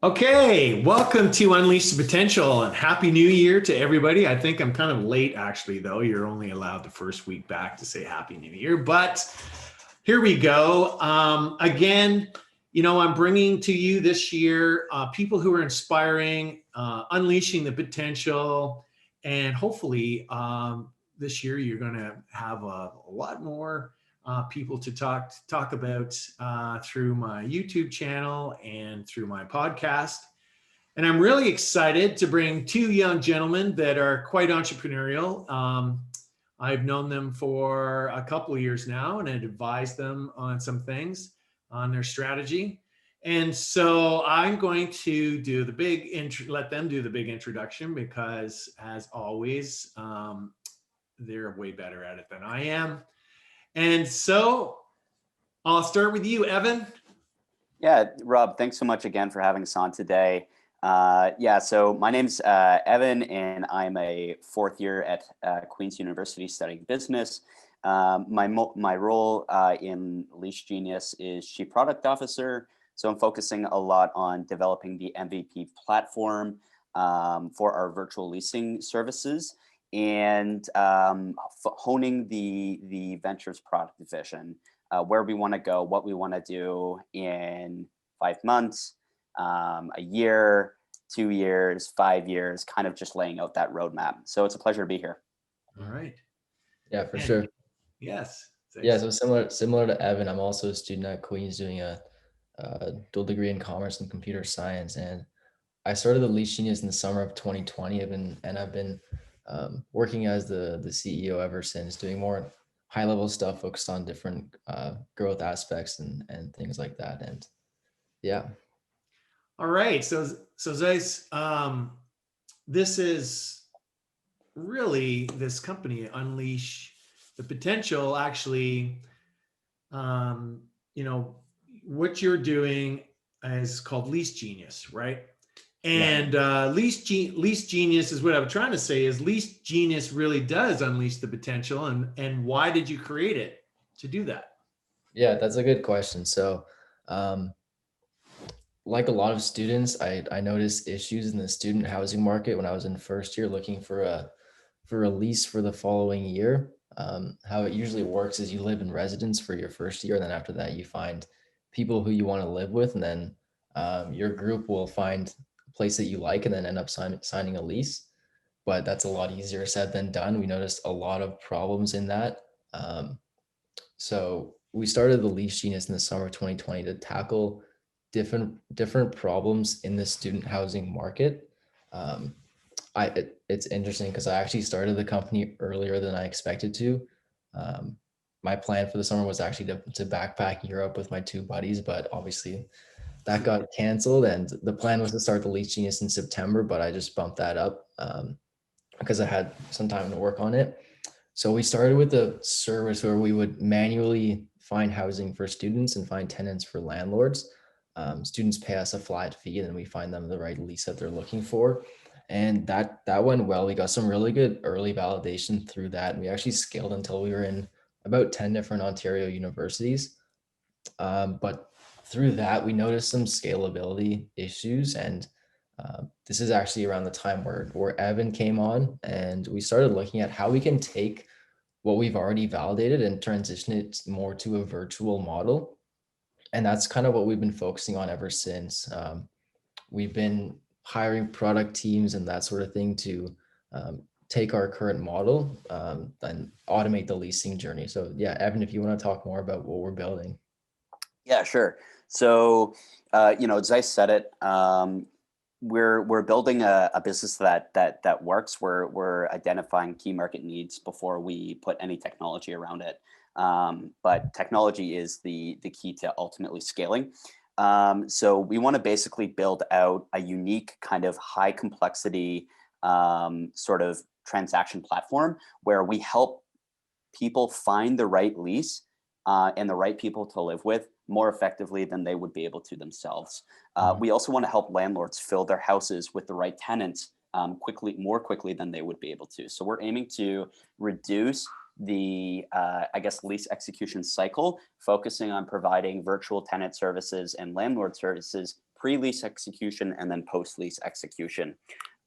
Okay, welcome to Unleash the Potential and Happy New Year to everybody. I think I'm kind of late actually, though. You're only allowed the first week back to say Happy New Year, but here we go. Again, I'm bringing to you this year people who are inspiring, unleashing the potential, and hopefully this year you're going to have a lot more people to talk about through my YouTube channel and through my podcast. And I'm really excited to bring two young gentlemen that are quite entrepreneurial. I've known them for a couple of years now and I've advised them on some things on their strategy. And so I'm going to do the let them do the big introduction because, as always, they're way better at it than I am. And so I'll start with you, Evan. Yeah, Rob, thanks so much again for having us on today. So my name's Evan, and I'm a fourth year at Queen's University studying business. My role in Lease Genius is Chief Product Officer. So I'm focusing a lot on developing the MVP platform for our virtual leasing services and honing the ventures product division. Where we want to go, what we want to do in 5 months, a year, 2 years, 5 years, kind of just laying out that roadmap. So it's a pleasure to be here. All right. Yeah, for sure. Yes. Yeah, so similar to Evan, I'm also a student at Queen's doing a dual degree in commerce and computer science, and I started the Lease Genius in the summer of 2020. I've been working as the CEO ever since, doing more high level stuff focused on different growth aspects and things like that. And yeah. All right. So Zeiss, this is really this company, Unleash the Potential, actually, what you're doing is called Lease Genius, right? And Lease Genius is what I'm trying to say is Lease Genius really does unleash the potential. And why did you create it to do that? Yeah, that's a good question. So like a lot of students, I noticed issues in the student housing market when I was in first year looking for a lease for the following year. How it usually works is you live in residence for your first year, and then after that you find people who you want to live with, and then your group will find a place that you like and then end up signing a lease. But that's a lot easier said than done. We noticed a lot of problems in that. So we started the Lease Genius in the summer of 2020 to tackle different problems in the student housing market. It's interesting because I actually started the company earlier than I expected to. My plan for the summer was actually to backpack Europe with my two buddies, but obviously that got canceled. And the plan was to start the Lease Genius in September, but I just bumped that up because I had some time to work on it. So we started with a service where we would manually find housing for students and find tenants for landlords. Students pay us a flat fee and then we find them the right lease that they're looking for. And that went well. We got some really good early validation through that. And we actually scaled until we were in about 10 different Ontario universities. But through that, we noticed some scalability issues. And this is actually around the time where Evan came on, and we started looking at how we can take what we've already validated and transition it more to a virtual model. And that's kind of what we've been focusing on ever since. We've been hiring product teams and that sort of thing to take our current model and automate the leasing journey. So yeah, Evan, if you want to talk more about what we're building. Yeah, sure. So, Zeiss said it. We're building a business that works. We're identifying key market needs before we put any technology around it. But technology is the key to ultimately scaling. So we want to basically build out a unique kind of high complexity sort of transaction platform where we help people find the right lease and the right people to live with more effectively than they would be able to themselves. We also want to help landlords fill their houses with the right tenants more quickly than they would be able to. So we're aiming to reduce the, lease execution cycle, focusing on providing virtual tenant services and landlord services pre-lease execution and then post-lease execution.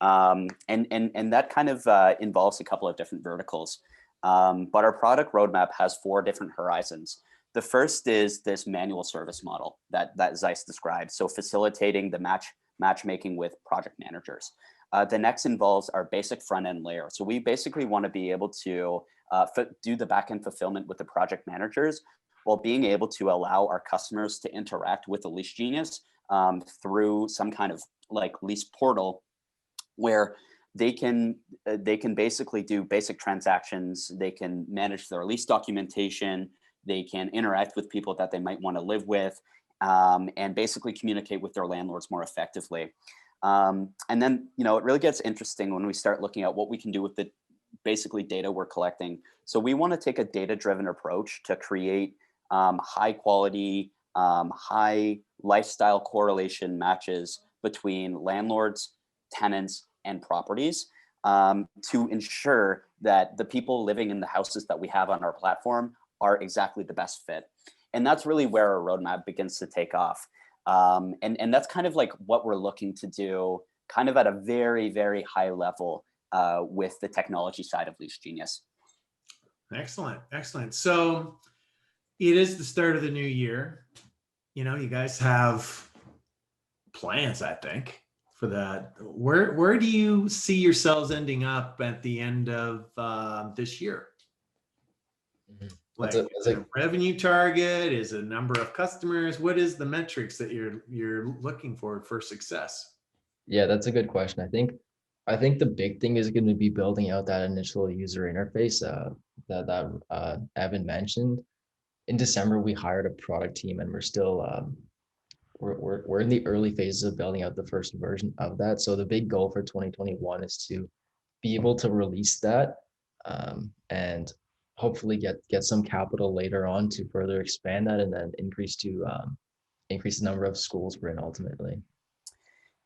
And that kind of involves a couple of different verticals. But our product roadmap has 4 different horizons. The first is this manual service model that Zeiss described. So facilitating the matchmaking with project managers. The next involves our basic front end layer. So we basically want to be able to do the back end fulfillment with the project managers while being able to allow our customers to interact with the Lease Genius through some kind of like lease portal where they can basically do basic transactions. They can manage their lease documentation. They can interact with people that they might want to live with, and basically communicate with their landlords more effectively. And then, it really gets interesting when we start looking at what we can do with the basically data we're collecting. So we want to take a data-driven approach to create high quality, high lifestyle correlation matches between landlords, tenants, and properties to ensure that the people living in the houses that we have on our platform are exactly the best fit. And that's really where our roadmap begins to take off. And that's kind of like what we're looking to do kind of at a very, very high level with the technology side of Lease Genius. Excellent. Excellent. So it is the start of the new year. You guys have plans, I think, for that. Where do you see yourselves ending up at the end of this year? Like, is it a revenue target? Is it a number of customers? What is the metrics that you're looking for success? Yeah, that's a good question. I think the big thing is going to be building out that initial user interface that Evan mentioned. In December, we hired a product team, and we're still we're in the early phases of building out the first version of that. So the big goal for 2021 is to be able to release that and hopefully get some capital later on to further expand that, and then increase the number of schools we're in ultimately.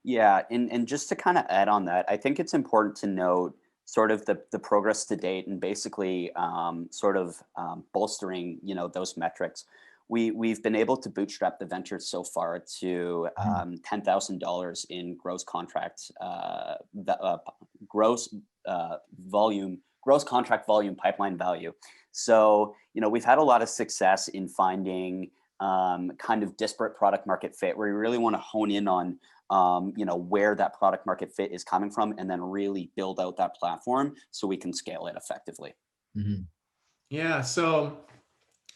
Yeah, and just to kind of add on that, I think it's important to note sort of the progress to date and basically bolstering, those metrics. We've been able to bootstrap the venture so far to $10,000 in gross contract gross contract volume pipeline value. So, we've had a lot of success in finding kind of disparate product market fit where we really want to hone in on where that product market fit is coming from, and then really build out that platform so we can scale it effectively. Mm-hmm. Yeah, so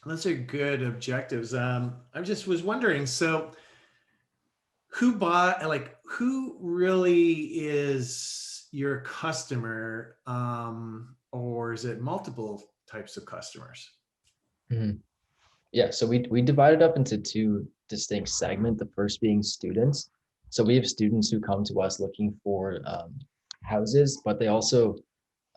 those are good objectives. I just was wondering, so who really is your customer, or is it multiple types of customers? Mm-hmm. Yeah, so we divided up into 2 distinct segments. The first being students. So we have students who come to us looking for houses, but they also,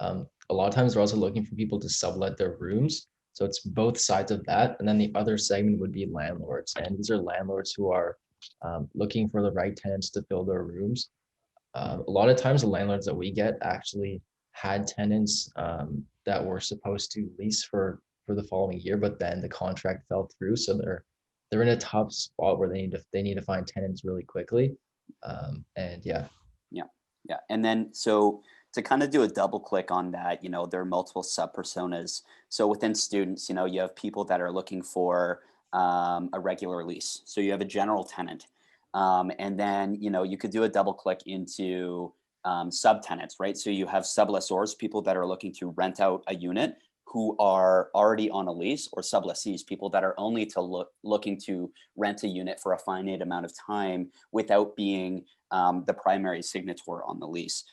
a lot of times they're also looking for people to sublet their rooms. So it's both sides of that. And then the other segment would be landlords. And these are landlords who are looking for the right tenants to fill their rooms. A lot of times the landlords that we get actually had tenants that were supposed to lease for the following year, but then the contract fell through. So they're in a tough spot where they need to find tenants really quickly. And yeah. And then so to kind of do a double click on that, there are multiple sub personas. So within students, you have people that are looking for a regular lease. So you have a general tenant. And then, you could do a double click into subtenants, right? So you have sublessors, people that are looking to rent out a unit who are already on a lease, or sublessees, people that are only looking to rent a unit for a finite amount of time without being the primary signator on the lease.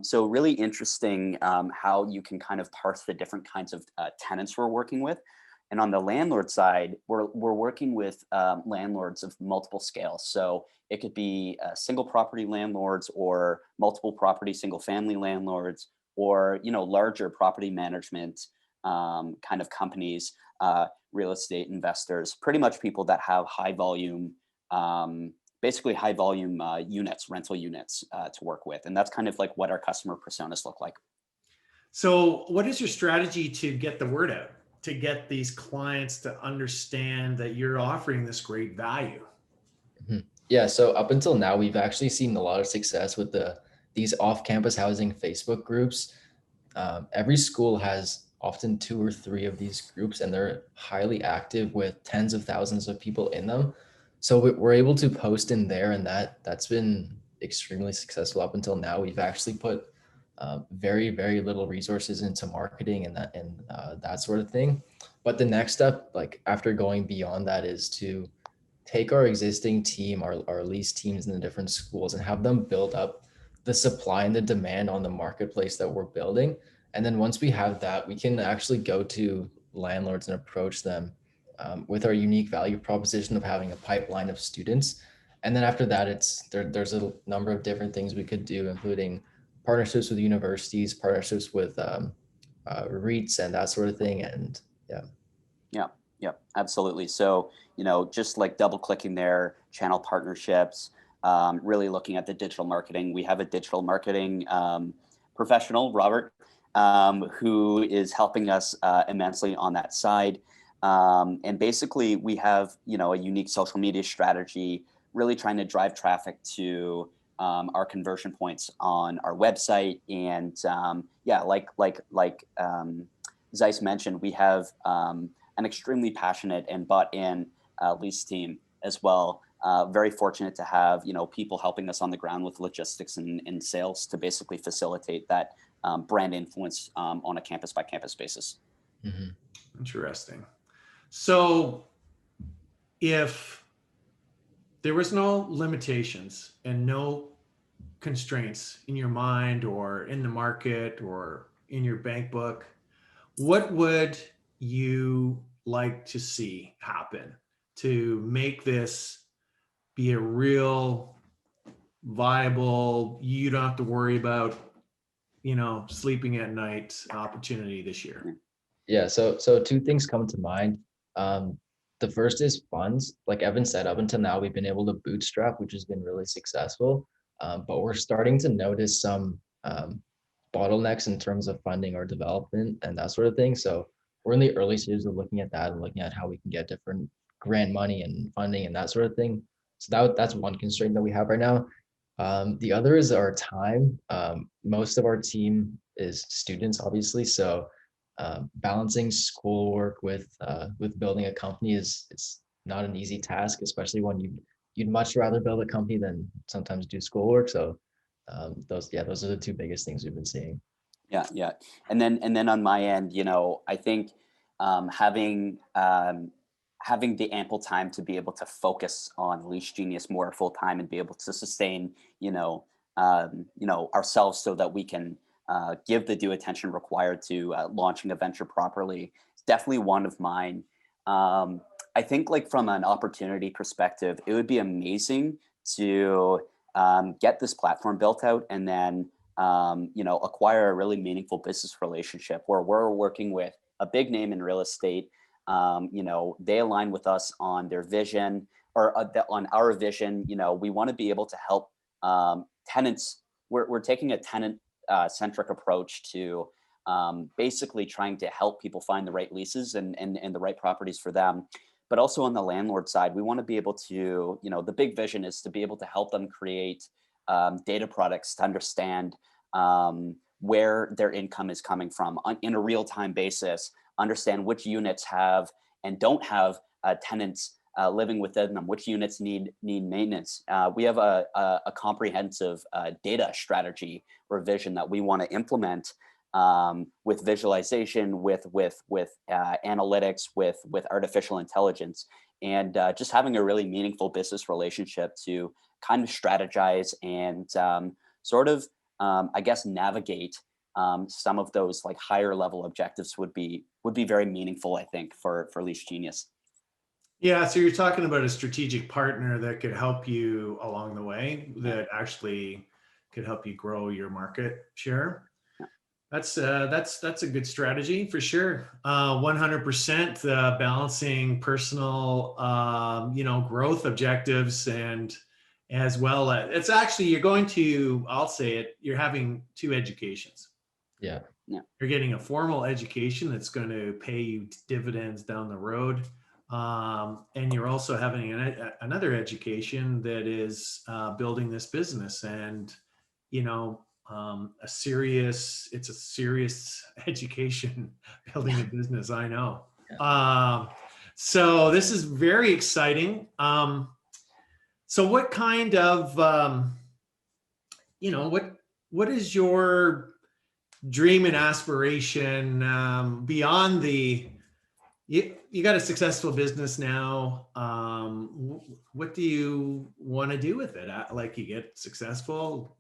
So really interesting how you can kind of parse the different kinds of tenants we're working with. And on the landlord side, we're working with landlords of multiple scales. So it could be single property landlords, or multiple property single family landlords, or larger property management kind of companies, real estate investors, pretty much people that have high volume, basically high volume units, rental units to work with. And that's kind of like what our customer personas look like. So what is your strategy to get the word out, to get these clients to understand that you're offering this great value? Mm-hmm. Yeah, so up until now, we've actually seen a lot of success with these off-campus housing Facebook groups. Every school has often two or three of these groups, and they're highly active with tens of thousands of people in them. So we're able to post in there, and that's been extremely successful up until now. We've actually put very, very little resources into marketing and that sort of thing. But the next step, like after going beyond that, is to take our existing team, our lease teams in the different schools, and have them build up the supply and the demand on the marketplace that we're building. And then once we have that, we can actually go to landlords and approach them with our unique value proposition of having a pipeline of students. And then after that, there's a number of different things we could do, including partnerships with universities, partnerships with REITs, and that sort of thing. And yeah. Yeah, yeah, absolutely. So, just like double clicking their channel partnerships, really looking at the digital marketing. We have a digital marketing professional, Robert, who is helping us immensely on that side. And basically, we have, a unique social media strategy, really trying to drive traffic to our conversion points on our website. And yeah, like Zeiss mentioned, we have an extremely passionate and bought in lease team as well. Very fortunate to have, people helping us on the ground with logistics and sales to basically facilitate that brand influence on a campus by campus basis. Mhm. Interesting. So if there was no limitations and no constraints in your mind or in the market or in your bank book, what would you like to see happen to make this be a real viable, you don't have to worry about, sleeping at night opportunity this year? Yeah, so two things come to mind. Um, the first is funds. Like Evan said, up until now, we've been able to bootstrap, which has been really successful. But we're starting to notice some bottlenecks in terms of funding or development and that sort of thing. So we're in the early stages of looking at that and looking at how we can get different grant money and funding and that sort of thing. So that's one constraint that we have right now. The other is our time. Most of our team is students, obviously. So balancing schoolwork with building a company is not an easy task, especially when you'd much rather build a company than sometimes do schoolwork. So those are the two biggest things we've been seeing. Yeah, yeah. And then on my end, I think having the ample time to be able to focus on Lease Genius more full time and be able to sustain, ourselves so that we can give the due attention required to launching a venture properly. It's definitely one of mine. I think like from an opportunity perspective, it would be amazing to get this platform built out and then acquire a really meaningful business relationship where we're working with a big name in real estate. They align with us on their vision or on our vision. We want to be able to help tenants. We're taking a tenant centric approach to basically trying to help people find the right leases and the right properties for them. But also on the landlord side, we want to be able to, the big vision is to be able to help them create data products to understand where their income is coming from in a real-time basis, understand which units have and don't have tenants living within them, which units need maintenance. We have a comprehensive data strategy or vision that we want to implement with visualization, with analytics, with artificial intelligence, and just having a really meaningful business relationship to kind of strategize and sort of, I guess, navigate some of those like higher level objectives would be very meaningful, I think, for Lease Genius. Yeah, so you're talking about a strategic partner that could help you along the way, that actually could help you grow your market share. That's a good strategy for sure. 100% balancing personal, growth objectives and as well. It's actually, I'll say it, you're having two educations. Yeah. Yeah. You're getting a formal education that's going to pay you dividends down the road. And you're also having another education that is building this business, and you know, it's a serious education building a business. I know. So this is very exciting. So what kind of, what is your dream and aspiration beyond you got a successful business now. What do you want to do with it? Like you get successful,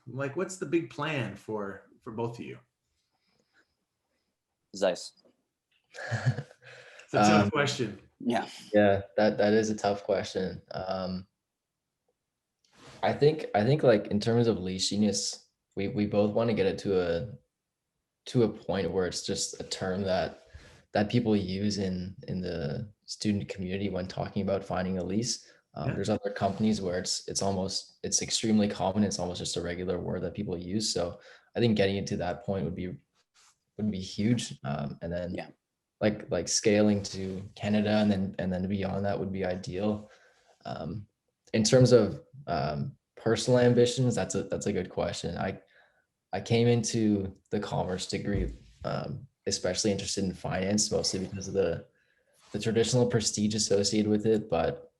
like what's the big plan for both of you? Zeiss. It's a tough question. Yeah. Yeah, that is a tough question. I think like in terms of Lease Genius, we both want to get it to a point where it's just a term that people use in the student community when talking about finding a lease. Yeah. There's other companies where it's extremely common. It's almost just a regular word that people use. So I think getting it to that point would be huge. And then Yeah. like scaling to Canada and then beyond that would be ideal. In terms of personal ambitions, that's a good question. I came into the commerce degree especially interested in finance, mostly because of the traditional prestige associated with it. But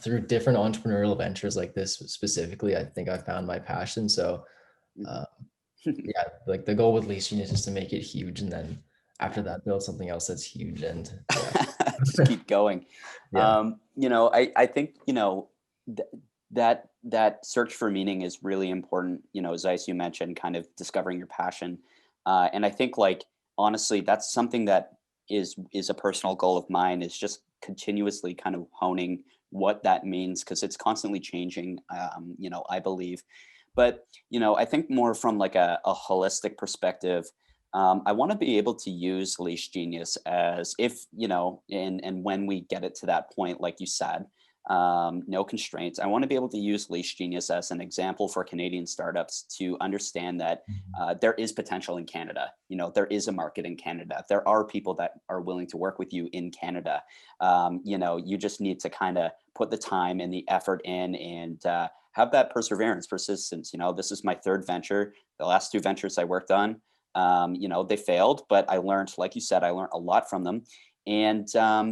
through different entrepreneurial ventures like this specifically, I think I found my passion. So yeah, like the goal with Lease Genius is to make it huge, and then after that, build something else that's huge. And yeah. Just keep going. Yeah. I think, that search for meaning is really important. Zeiss, you mentioned kind of discovering your passion. And I think like, honestly, that's something that is a personal goal of mine, is just continuously kind of honing what that means, because it's constantly changing, I believe. But, I think more from like a holistic perspective, I want to be able to use Lease Genius as if, and when we get it to that point, like you said, no constraints. I want to be able to use Lease Genius as an example for Canadian startups to understand that there is potential in Canada. There is a market in Canada. There are people that are willing to work with you in Canada. You just need to kind of put the time and the effort in, and have that perseverance, persistence. This is my third venture. The last two ventures I worked on, they failed, but I learned, like you said, I learned a lot from them. And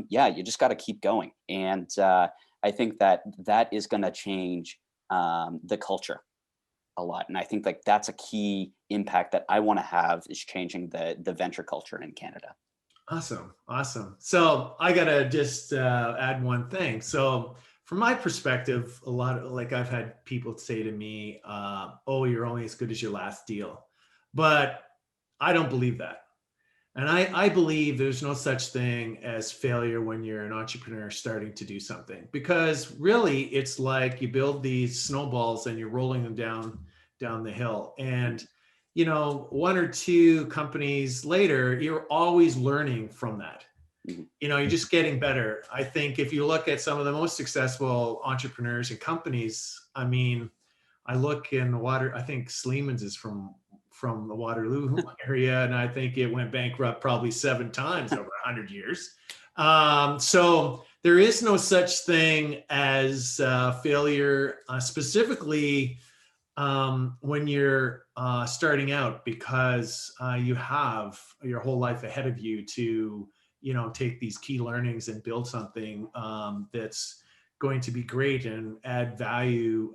you just got to keep going. And I think that is going to change the culture a lot. And I think like that's a key impact that I want to have, is changing the venture culture in Canada. Awesome. So I got to just add one thing. So from my perspective, a lot of, like, I've had people say to me, oh, you're only as good as your last deal. But I don't believe that. And I believe there's no such thing as failure when you're an entrepreneur starting to do something, because really it's like you build these snowballs and you're rolling them down the hill. And, one or two companies later, you're always learning from that. You're just getting better. I think if you look at some of the most successful entrepreneurs and companies, I mean, I look in the water, I think Sleeman's is from the Waterloo area, and I think it went bankrupt probably 7 times over 100 years. So there is no such thing as failure, specifically when you're starting out, because you have your whole life ahead of you to, take these key learnings and build something that's going to be great and add value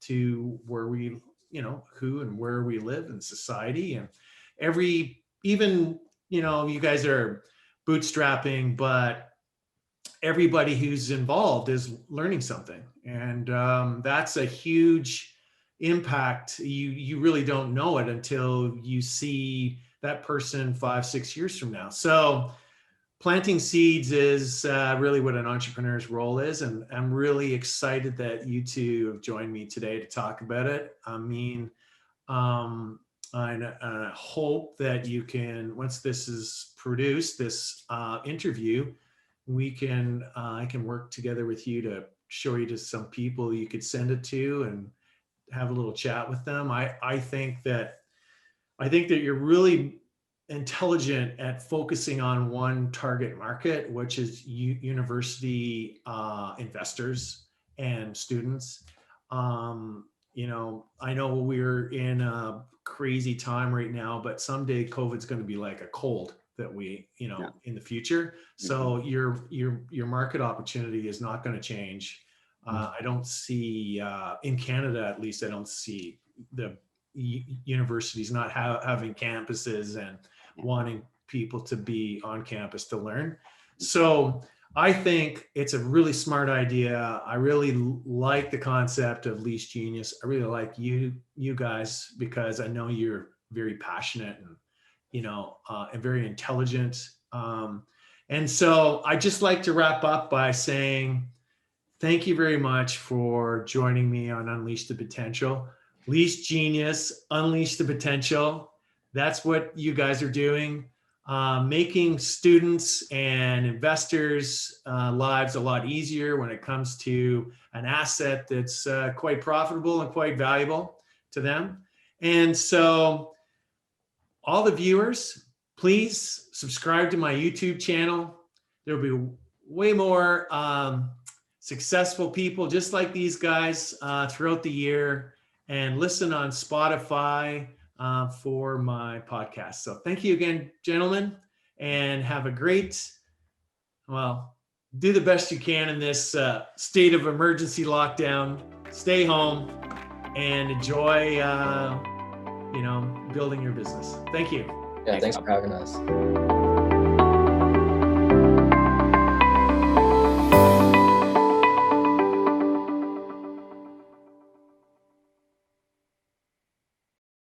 to where we, who and where we live in society. And even, you guys are bootstrapping, but everybody who's involved is learning something. And that's a huge impact. You really don't know it until you see that person 5-6 years from now. So planting seeds is really what an entrepreneur's role is. And I'm really excited that you two have joined me today to talk about it. I mean, I hope that you can, once this is produced, this interview, I can work together with you to show you to some people you could send it to and have a little chat with them. I think that you're really intelligent at focusing on one target market, which is university investors and students. You know, I know we're in a crazy time right now, but someday COVID's going to be like a cold that we, you know, in the future. So your market opportunity is not going to change. I don't see in Canada, at least, I don't see the universities not having campuses and wanting people to be on campus to learn. So I think it's a really smart idea. I really like the concept of Lease Genius. I really like you guys, because I know you're very passionate and, you know, and very intelligent. And so I just like to wrap up by saying, thank you very much for joining me on Unleash the Potential. Lease Genius, Unleash the Potential. That's what you guys are doing. Making students and investors' lives a lot easier when it comes to an asset that's quite profitable and quite valuable to them. And so all the viewers, please subscribe to my YouTube channel. There'll be way more successful people just like these guys throughout the year, and listen on Spotify for my podcast. So thank you again, gentlemen, and have a great, well, do the best you can in this state of emergency lockdown. Stay home and enjoy, you know, building your business. Thank you. Yeah, thanks for having us.